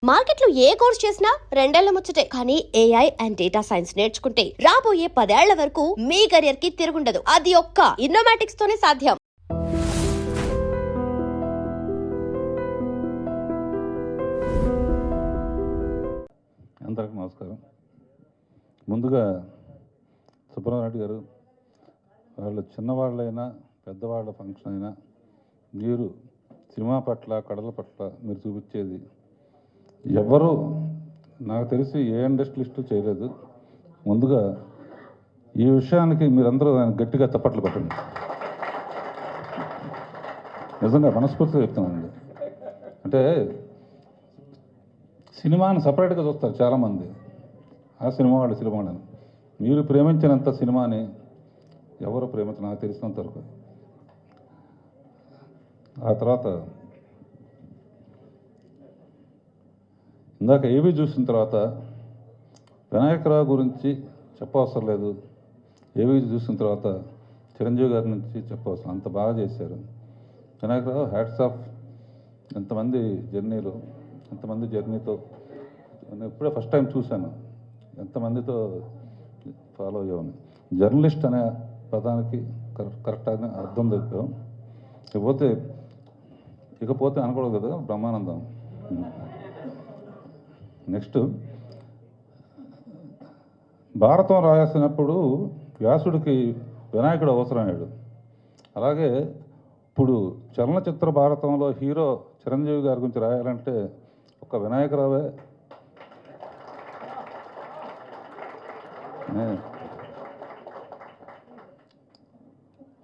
మార్కెట్లో ఏ కోర్స్ చేసినా రెండేళ్ల ముచ్చటే. కానీ ఏఐ అండ్ డేటా సైన్స్ నేర్చుకుంటే రాబోయే 10 ఏళ్ల వరకు మీ కెరియర్ కి తిరుగుండదు. అది ఒక్క ఇన్నోమాటిక్స్ తోనే సాధ్యం. అందరికీ నమస్కారం. ముందుగా సుబ్రహ్మణ్య గారు, వాళ్ళు చిన్నవాళ్ళైనా పెద్దవాళ్ళ ఫంక్షన్ అయినా మీరు సినిమా పట్ల కళల పట్ల మీరు చూపించేది ఎవరు నాకు తెలిసి ఏ ఇండస్ట్రియలిస్టు చేయలేదు. ముందుగా ఈ విషయానికి మీరందరూ దాన్ని గట్టిగా చప్పట్లు కొట్టండి. నిజంగా మనస్ఫూర్తిగా చెప్తానండి. అంటే సినిమాని సపరేట్గా చూస్తారు చాలామంది. ఆ సినిమా వాళ్ళని మీరు ప్రేమించినంత సినిమాని ఎవరు ప్రేమించరు నాకు తెలిసినంత వరకు. ఆ తర్వాత ఇందాక ఏవి చూసిన తర్వాత వినాయకరావు గురించి చెప్పవసరం లేదు. ఏవి చూసిన తర్వాత చిరంజీవి గారి నుంచి చెప్పవసరం, అంత బాగా చేశారు. Vinayaka Rao hats off. ఎంతమంది జర్నీతో నేను ఇప్పుడే ఫస్ట్ టైం చూశాను. ఎంతమందితో ఫాలో అయ్యామని. జర్నలిస్ట్ అనే పదానికి కరెక్ట్ అని అర్థం చెప్పాం. ఇకపోతే అనకూడదు కదా, బ్రహ్మానందం. నెక్స్ట్, భారతం రాసినప్పుడు వ్యాసుడికి వినాయకుడు అవసరమయ్యాడు. అలాగే ఇప్పుడు చలనచిత్ర భారతంలో హీరో చిరంజీవి గారి గురించి రాయాలంటే ఒక వినాయకరావే.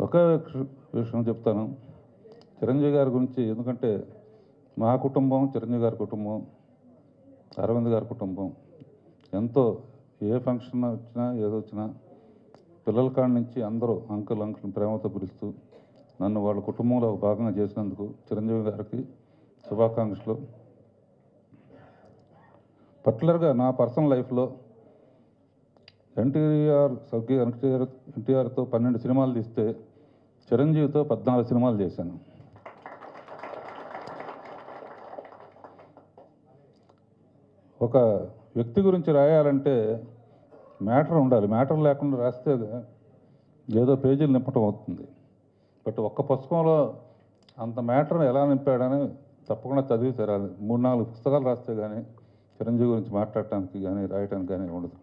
ఒకే విషయం చెప్తాను చిరంజీవి గారి గురించి. ఎందుకంటే మా కుటుంబం, చిరంజీవి గారి కుటుంబం, అరవింద్ గారి కుటుంబం ఎంతో, ఏ ఫంక్షన్ వచ్చినా ఏదో వచ్చినా పిల్లల కాడి నుంచి అందరూ అంకుల్ ప్రేమతో పిలుస్తూ నన్ను వాళ్ళ కుటుంబంలో భాగంగా చేసినందుకు చిరంజీవి గారికి శుభాకాంక్షలు. పర్టికులర్గా నా పర్సనల్ లైఫ్లో ఎన్టీఆర్తో 12 సినిమాలు తీస్తే చిరంజీవితో 14 సినిమాలు చేశాను. ఒక వ్యక్తి గురించి రాయాలంటే మ్యాటర్ ఉండాలి. మ్యాటర్ లేకుండా రాస్తే ఏదో పేజీలు నింపటం అవుతుంది. బట్ ఒక్క పుస్తకంలో అంత మ్యాటర్ ఎలా నింపాడని తప్పకుండా చదివి తీరాలి. 3-4 పుస్తకాలు రాస్తే కానీ చిరంజీవి గురించి మాట్లాడటానికి కానీ రాయటానికి కానీ ఉండదు.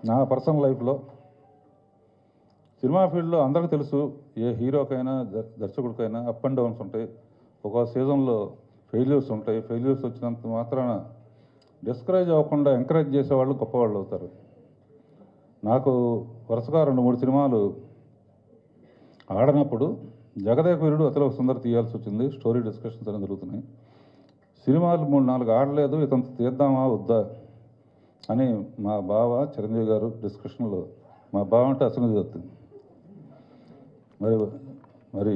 నా పర్సనల్ లైఫ్లో సినిమా ఫీల్డ్లో అందరికీ తెలుసు, ఏ హీరోకైనా దర్శకుడికైనా అప్ అండ్ డౌన్స్ ఉంటాయి. ఒక సీజన్లో ఫెయిల్యూర్స్ ఉంటాయి. ఫెయిల్యూర్స్ వచ్చినంత మాత్రాన డిస్కరేజ్ అవ్వకుండా ఎంకరేజ్ చేసేవాళ్ళు గొప్పవాళ్ళు అవుతారు. నాకు వరుసగా 2-3 సినిమాలు ఆడనప్పుడు జగదేక వీరుడు, అతిలోక సుందరి తీయాల్సి వచ్చింది. స్టోరీ డిస్కషన్స్ అనేవి జరుగుతున్నాయి. సినిమాలు 3-4 ఆడలేదు. ఇతను తీద్దామా వద్దా అని మా బావ చిరంజీవి గారు డిస్కషన్లో, మా బావ అంటే అసలు చెప్తుంది. మరి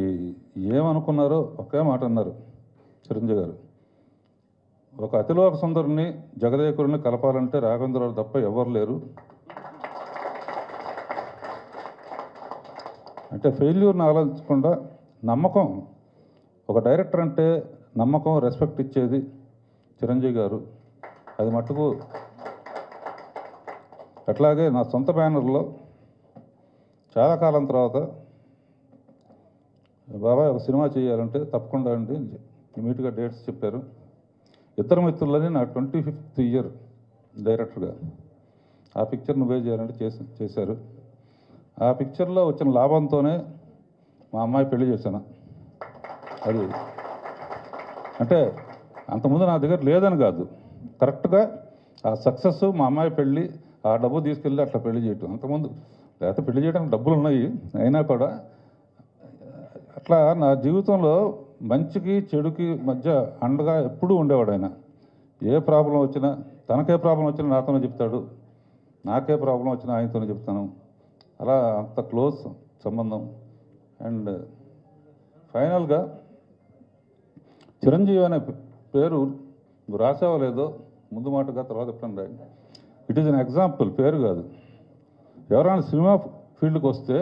ఏమనుకున్నారో ఒకే మాట అన్నారు చిరంజీవి గారు. ఒక అతిలోక సుందరిని జగదేకుడిని కలపాలంటే రాఘవేంద్రరావు తప్ప ఎవరు లేరు. అంటే ఫెయిల్యూర్ని ఆలోచించకుండా నమ్మకం, ఒక డైరెక్టర్ అంటే నమ్మకం, రెస్పెక్ట్ ఇచ్చేది చిరంజీవి గారు. అది మట్టుకు. అట్లాగే నా సొంత బ్యానర్లో చాలా కాలం తర్వాత బాబాయ్ ఒక సినిమా చేయాలంటే తప్పకుండా అండి ఇమీడియట్గా డేట్స్ చెప్పారు. ఇద్దరు మిత్రులని నా 25th ఇయర్ డైరెక్టర్గా ఆ పిక్చర్ నువ్వే చేయాలంటే చేశారు. ఆ పిక్చర్లో వచ్చిన లాభంతోనే మా అమ్మాయి పెళ్లి చేశాను. అది అంటే అంతకుముందు నా దగ్గర లేదని కాదు, కరెక్ట్గా ఆ సక్సెస్, మా అమ్మాయి పెళ్ళి, ఆ డబ్బు తీసుకెళ్ళి అట్లా పెళ్లి చేయటం. అంతకుముందు లేకపోతే పెళ్లి చేయడానికి డబ్బులు ఉన్నాయి, అయినా కూడా అట్లా నా జీవితంలో మంచికి చెడుకి మధ్య అండగా ఎప్పుడూ ఉండేవాడు ఆయన. ఏ ప్రాబ్లం వచ్చినా, తనకే ప్రాబ్లం వచ్చినా నాతోనే చెప్తాడు, నాకే ప్రాబ్లం వచ్చినా ఆయనతోనే చెప్తాను. అలా అంత క్లోజ్ సంబంధం. అండ్ ఫైనల్గా చిరంజీవి అనే పేరు నువ్వు రాసావో లేదో ముందు మాటగా తర్వాత ఎప్పుడన్నా రాయి. ఇట్ ఈజ్ అన్ ఎగ్జాంపుల్, పేరు కాదు. ఎవరైనా సినిమా ఫీల్డ్కి వస్తే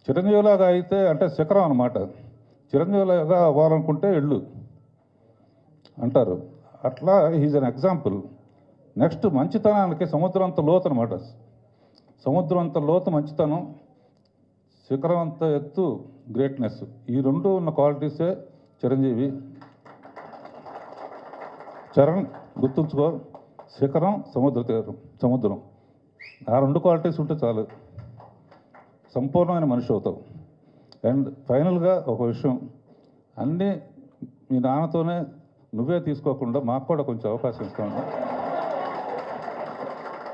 చిరంజీవిలాగా అయితే అంటే శిఖరం అన్నమాట. చిరంజీవిలాగా అవ్వాలనుకుంటే అంటారు. అట్లా హీజ్ అన్ ఎగ్జాంపుల్. నెక్స్ట్ మంచితనానికి సముద్రం అంత లోతు అనమాట. సముద్రం అంత లోతు మంచితనం, శిఖరం అంత ఎత్తు గ్రేట్నెస్. ఈ రెండు ఉన్న క్వాలిటీసే చిరంజీవి. చరణ్ గుర్తుంచుకో, శిఖరం సముద్రం ఆ రెండు క్వాలిటీస్ ఉంటే చాలు, సంపూర్ణమైన మనిషి అవుతావు. అండ్ ఫైనల్గా ఒక విషయం, అన్నీ మీ నాన్నతోనే నువ్వే తీసుకోకుండా మాకు కూడా కొంచెం అవకాశం ఇస్తాను.